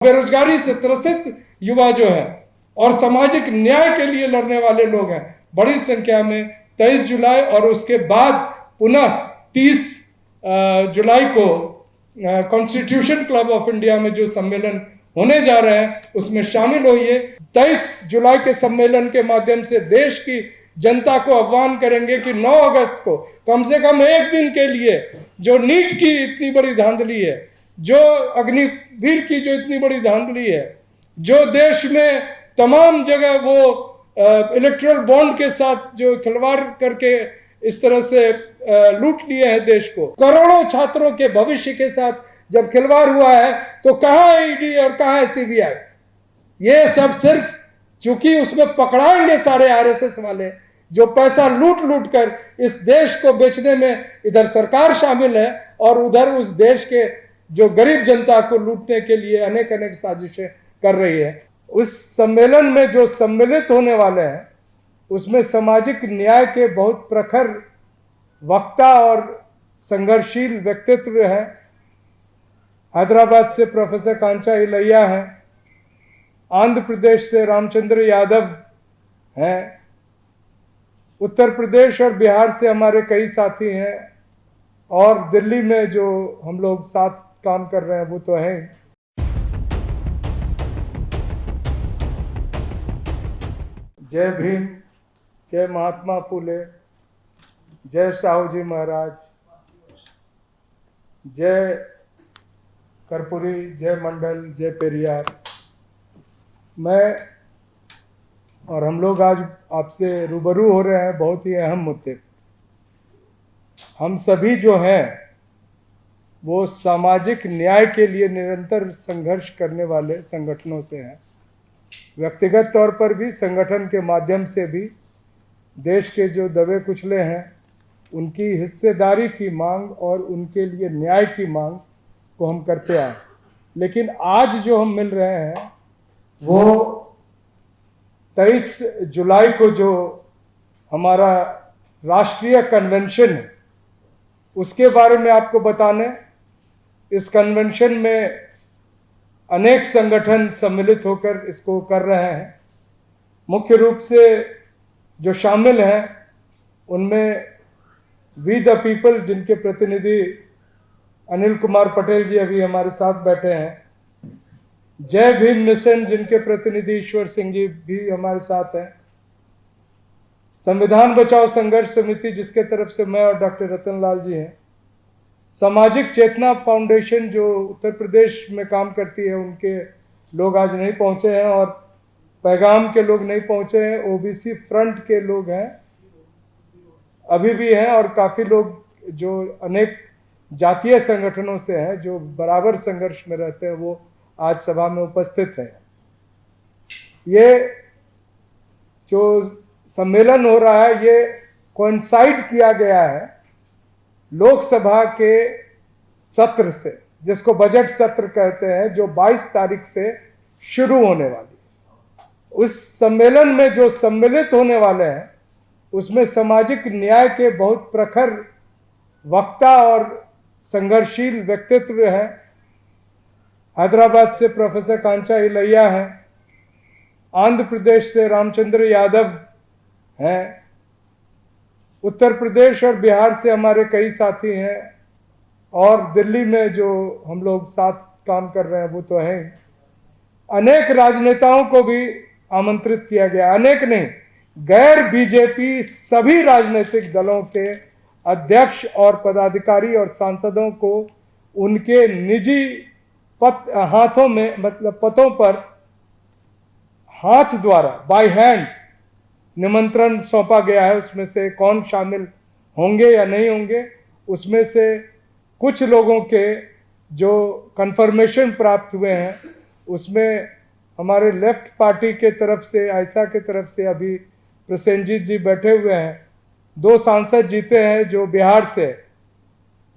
बेरोजगारी से त्रसित युवा जो है और सामाजिक न्याय के लिए लड़ने वाले लोग हैं बड़ी संख्या में 23 जुलाई और उसके बाद पुनः 30 जुलाई को कॉन्स्टिट्यूशन क्लब ऑफ इंडिया में जो सम्मेलन होने जा रहे हैं उसमें शामिल होइए। 23 जुलाई के सम्मेलन के माध्यम से देश की जनता को आह्वान करेंगे कि 9 अगस्त को कम से कम एक दिन के लिए जो नीट की इतनी बड़ी धांधली है, जो अग्निवीर की जो इतनी बड़ी धांधली है, जो देश में तमाम जगह वो इलेक्ट्रल बॉन्ड के साथ जो खिलवाड़ करके इस तरह से लूट लिए हैं देश को, करोड़ों छात्रों के भविष्य के साथ जब खिलवाड़ हुआ है तो कहां है ईडी और कहां है सीबीआई? ये सब सिर्फ चूंकि उसमें पकड़ाएंगे सारे आरएसएस वाले जो पैसा लूट लूट कर इस देश को बेचने में, इधर सरकार शामिल है और उधर उस देश के जो गरीब जनता को लूटने के लिए अनेक अनेक साजिशें कर रही है। उस सम्मेलन में जो सम्मिलित होने वाले हैं उसमें सामाजिक न्याय के बहुत प्रखर वक्ता और संघर्षशील व्यक्तित्व हैं। हैदराबाद से प्रोफेसर कांचा इलैया हैं, आंध्र प्रदेश से रामचंद्र यादव हैं, उत्तर प्रदेश और बिहार से हमारे कई साथी हैं और दिल्ली में जो हम लोग साथ काम कर रहे हैं वो तो हैं। जय भीम, जय महात्मा फूले, जय साहू जी महाराज, जय कर्पूरी, जय मंडल, जय पेरियार। मैं और हम लोग आज आपसे रूबरू हो रहे हैं बहुत ही अहम मुद्दे। हम सभी जो हैं वो सामाजिक न्याय के लिए निरंतर संघर्ष करने वाले संगठनों से हैं। व्यक्तिगत तौर पर भी, संगठन के माध्यम से भी देश के जो दबे कुचले हैं उनकी हिस्सेदारी की मांग और उनके लिए न्याय की मांग को हम करते आए। लेकिन आज जो हम मिल रहे हैं वो 23 जुलाई को जो हमारा राष्ट्रीय कन्वेंशन है उसके बारे में आपको बताने। इस कन्वेंशन में अनेक संगठन सम्मिलित होकर इसको कर रहे हैं। मुख्य रूप से जो शामिल हैं उनमें वी द पीपल, जिनके प्रतिनिधि अनिल कुमार पटेल जी अभी हमारे साथ बैठे हैं, जय भीम मिशन जिनके प्रतिनिधि ईश्वर सिंह जी भी हमारे साथ हैं, संविधान बचाओ संघर्ष समिति जिसके तरफ से मैं और डॉक्टर रतन लाल जी हैं, सामाजिक चेतना फाउंडेशन जो उत्तर प्रदेश में काम करती है उनके लोग आज नहीं पहुंचे हैं और पैगाम के लोग नहीं पहुंचे हैं, ओबीसी फ्रंट के लोग हैं अभी भी हैं और काफ़ी लोग जो अनेक जातीय संगठनों से हैं जो बराबर संघर्ष में रहते हैं वो आज सभा में उपस्थित हैं। ये जो सम्मेलन हो रहा है ये कोइंसाइड किया गया है लोकसभा के सत्र से, जिसको बजट सत्र कहते हैं, जो 22 तारीख से शुरू होने वाली है। उस सम्मेलन में जो सम्मिलित होने वाले हैं उसमें सामाजिक न्याय के बहुत प्रखर वक्ता और संघर्षशील व्यक्तित्व हैं। हैदराबाद से प्रोफेसर कांचा इलैया हैं, आंध्र प्रदेश से रामचंद्र यादव हैं, उत्तर प्रदेश और बिहार से हमारे कई साथी हैं और दिल्ली में जो हम लोग साथ काम कर रहे हैं वो तो हैं। अनेक राजनेताओं को भी आमंत्रित किया गया, अनेक नहीं, गैर बीजेपी सभी राजनीतिक दलों के अध्यक्ष और पदाधिकारी और सांसदों को उनके निजी हाथों में, मतलब पतों पर हाथ द्वारा बाय हैंड निमंत्रण सौंपा गया है। उसमें से कौन शामिल होंगे या नहीं होंगे, उसमें से कुछ लोगों के जो कंफर्मेशन प्राप्त हुए हैं उसमें हमारे लेफ्ट पार्टी के तरफ से, आयसा के तरफ से अभी प्रसेनजीत जी बैठे हुए हैं, 2 सांसद जीते हैं जो बिहार से,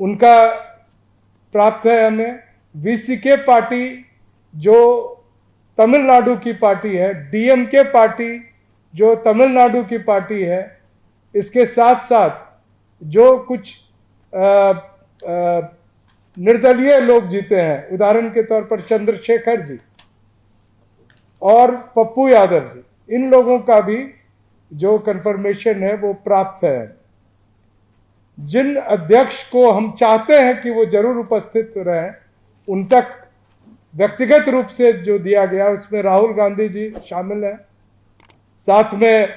उनका प्राप्त है हमें। वीसीके पार्टी जो तमिलनाडु की पार्टी है, डीएमके पार्टी जो तमिलनाडु की पार्टी है, इसके साथ साथ जो कुछ निर्दलीय लोग जीते हैं, उदाहरण के तौर पर चंद्रशेखर जी, और पप्पू यादव जी, इन लोगों का भी जो कंफर्मेशन है वो प्राप्त है। जिन अध्यक्ष को हम चाहते हैं कि वो जरूर उपस्थित रहें, उन तक व्यक्तिगत रूप से जो दिया गया उसमें राहुल गांधी जी शामिल हैं, साथ में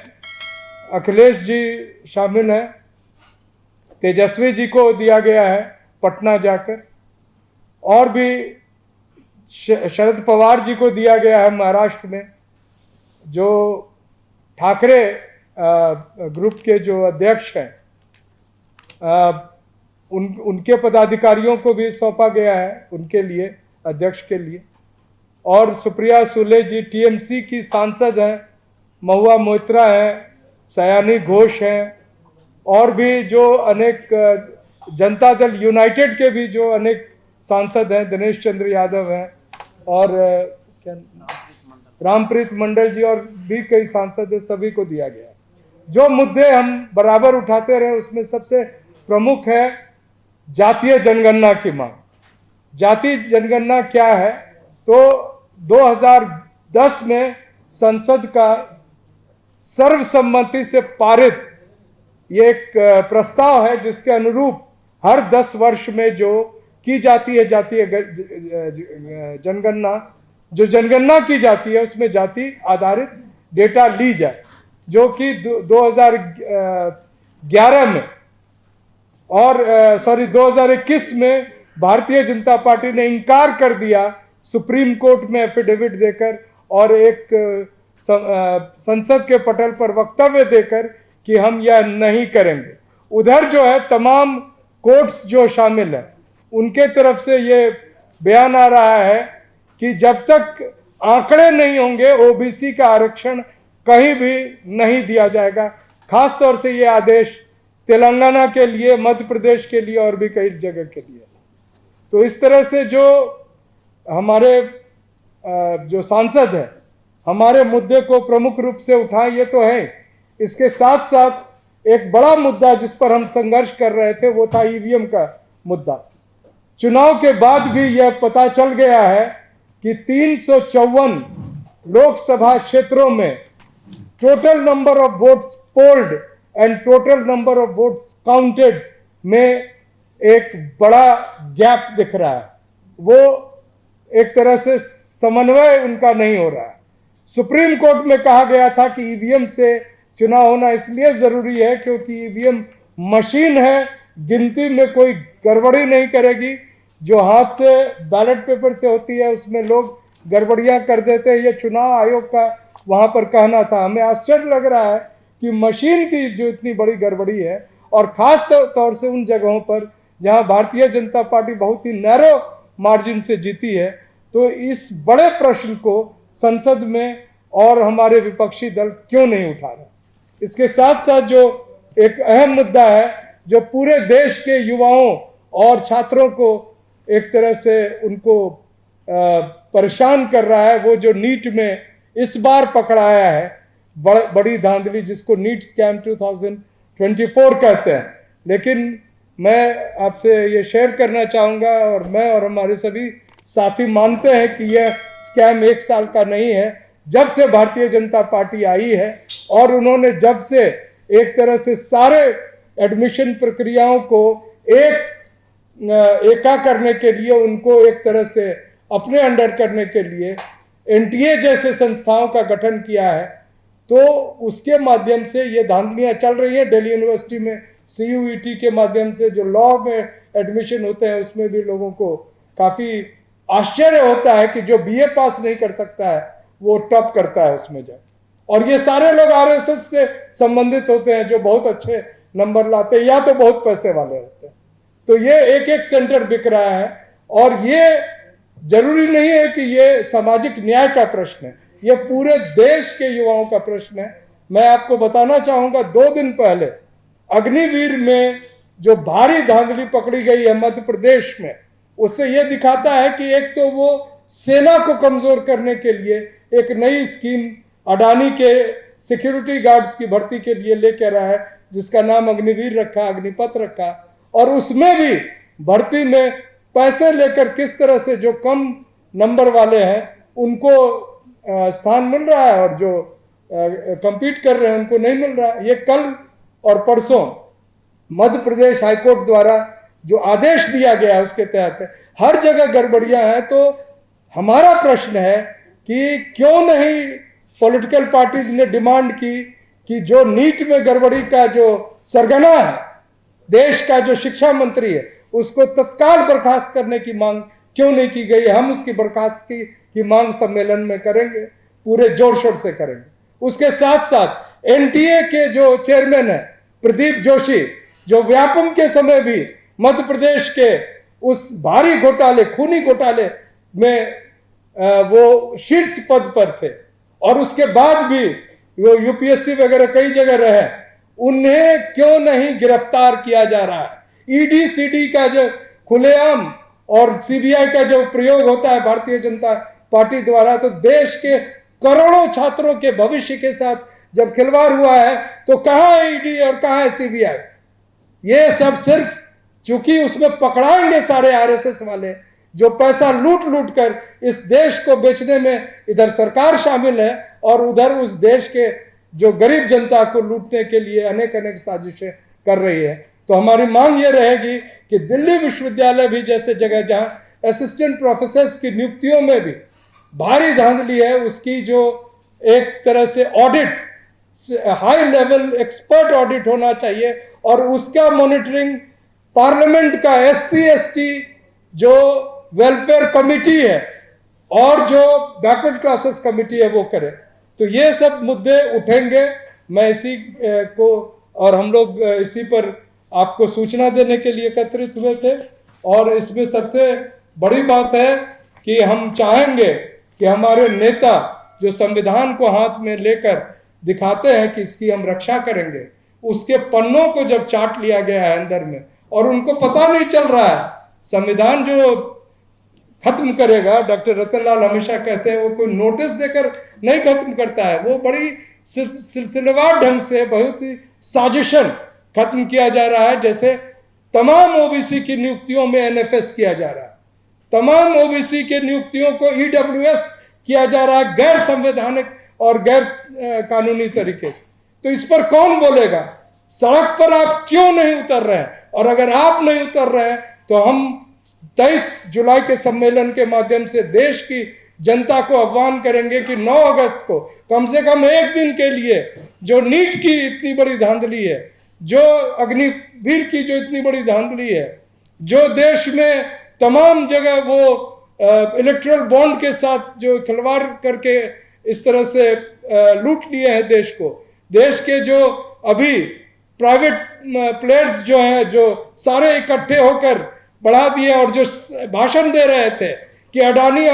अखिलेश जी शामिल हैं, तेजस्वी जी को दिया गया है पटना जाकर, और भी शरद पवार जी को दिया गया है महाराष्ट्र में, जो ठाकरे ग्रुप के जो अध्यक्ष हैं उनके पदाधिकारियों को भी सौंपा गया है उनके लिए, अध्यक्ष के लिए। और सुप्रिया सुले जी टीएमसी की सांसद हैं, महुआ मोइत्रा हैं, सयानी घोष हैं, और भी जो अनेक जनता दल यूनाइटेड के भी जो अनेक सांसद हैं, दिनेश चंद्र यादव हैं, और रामप्रीत मंडल जी, और भी कई सांसद हैं, सभी को दिया गया। जो मुद्दे हम बराबर उठाते रहे उसमें सबसे प्रमुख है जातीय जनगणना की मांग। जातीय जनगणना क्या है? तो 2010 में संसद का सर्वसम्मति से पारित ये एक प्रस्ताव है जिसके अनुरूप हर 10 वर्ष में जो की जाती है जातीय जनगणना, जो जनगणना की जाती है उसमें जाति आधारित डेटा ली जाए, जो कि 2011 में और 2021 में भारतीय जनता पार्टी ने इनकार कर दिया सुप्रीम कोर्ट में एफिडेविट देकर और एक संसद के पटल पर वक्तव्य देकर कि हम यह नहीं करेंगे। उधर जो है तमाम कोर्ट्स जो शामिल है उनके तरफ से ये बयान आ रहा है कि जब तक आंकड़े नहीं होंगे ओबीसी का आरक्षण कहीं भी नहीं दिया जाएगा। खास तौर से ये आदेश तेलंगाना के लिए, मध्य प्रदेश के लिए और भी कई जगह के लिए। तो इस तरह से जो हमारे जो सांसद हैं हमारे मुद्दे को प्रमुख रूप से उठाए, ये तो है। इसके साथ साथ एक बड़ा मुद्दा जिस पर हम संघर्ष कर रहे थे वो था ईवीएम का मुद्दा। चुनाव के बाद भी यह पता चल गया है कि 354 लोकसभा क्षेत्रों में total number of votes polled and total number of votes counted में एक बड़ा गैप दिख रहा है। वो एक तरह से समन्वय उनका नहीं हो रहा है। सुप्रीम कोर्ट में कहा गया था कि ईवीएम से चुनाव होना इसलिए जरूरी है क्योंकि ईवीएम मशीन है, गिनती में कोई गड़बड़ी नहीं करेगी। जो हाथ से बैलेट पेपर से होती है उसमें लोग गड़बड़ियां कर देते हैं, ये चुनाव आयोग का वहां पर कहना था। हमें आश्चर्य लग रहा है कि मशीन की जो इतनी बड़ी गड़बड़ी है, और खास तौर से उन जगहों पर जहां भारतीय जनता पार्टी बहुत ही नैरो मार्जिन से जीती है, तो इस बड़े प्रश्न को संसद में और हमारे विपक्षी दल क्यों नहीं उठा रहे। इसके साथ साथ जो एक अहम मुद्दा है जो पूरे देश के युवाओं और छात्रों को एक तरह से उनको परेशान कर रहा है, वो जो नीट में इस बार पकड़ाया है बड़ी धांधली, जिसको नीट स्कैम 2024 कहते हैं। लेकिन मैं आपसे ये शेयर करना चाहूँगा, और मैं और हमारे सभी साथी मानते हैं कि यह स्कैम 1 साल का नहीं है। जब से भारतीय जनता पार्टी आई है और उन्होंने जब से एक तरह से सारे एडमिशन प्रक्रियाओं को एका करने के लिए, उनको एक तरह से अपने अंडर करने के लिए एनटीए जैसे संस्थाओं का गठन किया है, तो उसके माध्यम से ये धांधलियां चल रही है। दिल्ली यूनिवर्सिटी में CUET के माध्यम से जो लॉ में एडमिशन होते हैं उसमें भी लोगों को काफ़ी आश्चर्य होता है कि जो BA पास नहीं कर सकता है वो टॉप करता है उसमें जाए। और ये सारे लोग RSS से संबंधित होते हैं जो बहुत अच्छे नंबर लाते हैं या तो बहुत पैसे वाले होते हैं। तो ये एक एक सेंटर बिक रहा है, और ये जरूरी नहीं है कि ये सामाजिक न्याय का प्रश्न है, ये पूरे देश के युवाओं का प्रश्न है। मैं आपको बताना चाहूंगा 2 दिन पहले अग्निवीर में जो भारी धांधली पकड़ी गई है मध्य प्रदेश में, उससे यह दिखाता है कि एक तो वो सेना को कमजोर करने के लिए एक नई स्कीम अडानी के सिक्योरिटी गार्ड्स की भर्ती के लिए लेकर रहा है, जिसका नाम अग्निवीर रखा, अग्निपथ रखा। और उसमें भी भर्ती में पैसे लेकर किस तरह से जो कम नंबर वाले हैं उनको स्थान मिल रहा है और जो compete कर रहे हैं उनको नहीं मिल रहा है। ये कल और परसों मध्य प्रदेश हाईकोर्ट द्वारा जो आदेश दिया गया है उसके तहत हर जगह गड़बड़ियां हैं। तो हमारा प्रश्न है कि क्यों नहीं पॉलिटिकल पार्टीज ने डिमांड की कि जो नीट में गड़बड़ी का जो सरगना है, देश का जो शिक्षा मंत्री है, उसको तत्काल बर्खास्त करने की मांग क्यों नहीं की गई। हम उसकी बर्खास्तगी की मांग सम्मेलन में करेंगे, पूरे जोर शोर से करेंगे। उसके साथ साथ एनटीए के जो चेयरमैन है प्रदीप जोशी, जो व्यापम के समय भी मध्य प्रदेश के उस भारी घोटाले, खूनी घोटाले में वो शीर्ष पद पर थे और उसके बाद भी वो यूपीएससी वगैरह कई जगह रहे, उन्हें क्यों नहीं गिरफ्तार किया जा रहा है। ईडी सीडी का जो खुलेआम और सीबीआई का जो प्रयोग होता है भारतीय जनता पार्टी द्वारा, तो देश के करोड़ों छात्रों के भविष्य के साथ जब खिलवाड़ हुआ है तो कहां है ईडी और कहां है सीबीआई। ये सब सिर्फ चूंकि उसमें पकड़ाएंगे सारे आरएसएस वाले जो पैसा लूट लूट कर इस देश को बेचने में, इधर सरकार शामिल है और उधर उस देश के जो गरीब जनता को लूटने के लिए अनेक अनेक साजिशें कर रही है। तो हमारी मांग ये रहेगी कि दिल्ली विश्वविद्यालय भी जैसे जगह जहां असिस्टेंट प्रोफेसर्स की नियुक्तियों में भी भारी धांधली है, उसकी जो एक तरह से audit, high level expert audit होना चाहिए और उसका मॉनिटरिंग पार्लियामेंट का एससी एसटी जो वेलफेयर कमिटी है और जो बैकवर्ड क्लासेस कमिटी है वो करे। तो ये सब मुद्दे उठेंगे। मैं इसी को और हम लोग इसी पर आपको सूचना देने के लिए एकत्रित हुए थे। और इसमें सबसे बड़ी बात है कि हम चाहेंगे कि हमारे नेता जो संविधान को हाथ में लेकर दिखाते हैं कि इसकी हम रक्षा करेंगे, उसके पन्नों को जब चाट लिया गया है अंदर में और उनको पता नहीं चल रहा है संविधान जो खत्म करेगा, डॉक्टर रतनलाल हमेशा कहते हैं वो कोई नोटिस देकर नहीं खत्म करता है, वो बड़ी सिलसिलेवार ढंग से बहुत ही साजिशन खत्म किया जा रहा है। जैसे तमाम ओबीसी की नियुक्तियों में एनएफएस किया जा रहा है, तमाम ओबीसी के नियुक्तियों को ईडब्ल्यूएस किया जा रहा है गैर संवैधानिक और गैर कानूनी तरीके से। तो इस पर कौन बोलेगा? सड़क पर आप क्यों नहीं उतर रहे हैं? और अगर आप नहीं उतर रहे हैं तो हम 23 जुलाई के सम्मेलन के माध्यम से देश की जनता को आह्वान करेंगे कि 9 अगस्त को कम से कम एक दिन के लिए जो नीट की इतनी बड़ी धांधली है, जो अग्निवीर की जो इतनी बड़ी धांधली है, जो देश में तमाम जगह वो इलेक्ट्रल बॉन्ड के साथ जो खिलवाड़ करके इस तरह से लूट लिए हैं देश को, देश के जो अभी प्राइवेट प्लेयर्स जो हैं जो सारे इकट्ठे होकर बढ़ा दिए और जो भाषण दे रहे थे कि अडानी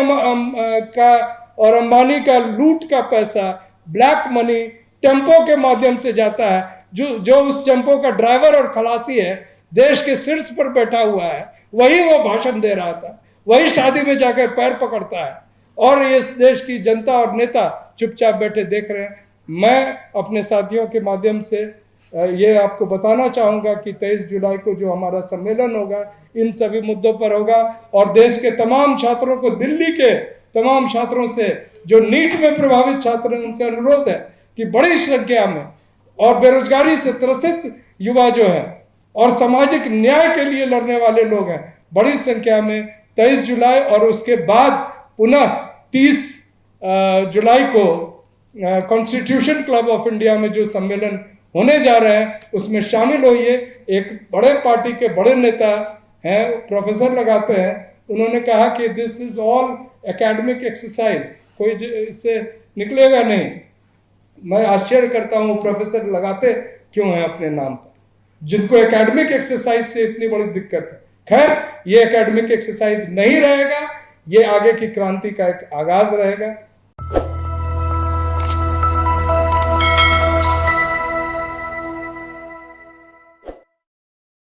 का और अंबानी का लूट का पैसा ब्लैक मनी टेम्पो के माध्यम से जाता है, जो उस टेम्पो का ड्राइवर और खलासी है, देश के शीर्ष पर बैठा हुआ है, वही वो भाषण दे रहा था, वही शादी में जाकर पैर पकड़ता है और इस देश की जनता और नेता चुपचाप बैठे देख रहे हैं। मैं अपने साथियों के माध्यम से ये आपको बताना चाहूंगा कि 23 जुलाई को जो हमारा सम्मेलन होगा इन सभी मुद्दों पर होगा और देश के तमाम छात्रों को, दिल्ली के तमाम छात्रों से जो नीट में प्रभावित छात्र हैं, उनसे अनुरोध है कि बड़ी संख्या में और बेरोजगारी से त्रसित युवा जो है और सामाजिक न्याय के लिए लड़ने वाले लोग हैं, बड़ी संख्या में 23 जुलाई और उसके बाद पुनः 30 जुलाई को कॉन्स्टिट्यूशन क्लब ऑफ इंडिया में जो सम्मेलन होने जा रहे हैं उसमें शामिल होइए। एक बड़े पार्टी के बड़े नेता हैं, प्रोफेसर लगाते हैं, उन्होंने कहा कि this is all academic exercise, कोई इससे निकलेगा नहीं। मैं आश्चर्य करता हूँ प्रोफेसर लगाते क्यों हैं अपने नाम पर, जिनको एकेडमिक एक्सरसाइज से इतनी बड़ी दिक्कत है। खैर, ये एकेडमिक एक्सरसाइज नहीं रहेगा, ये आगे की क्रांति का एक आगाज रहेगा।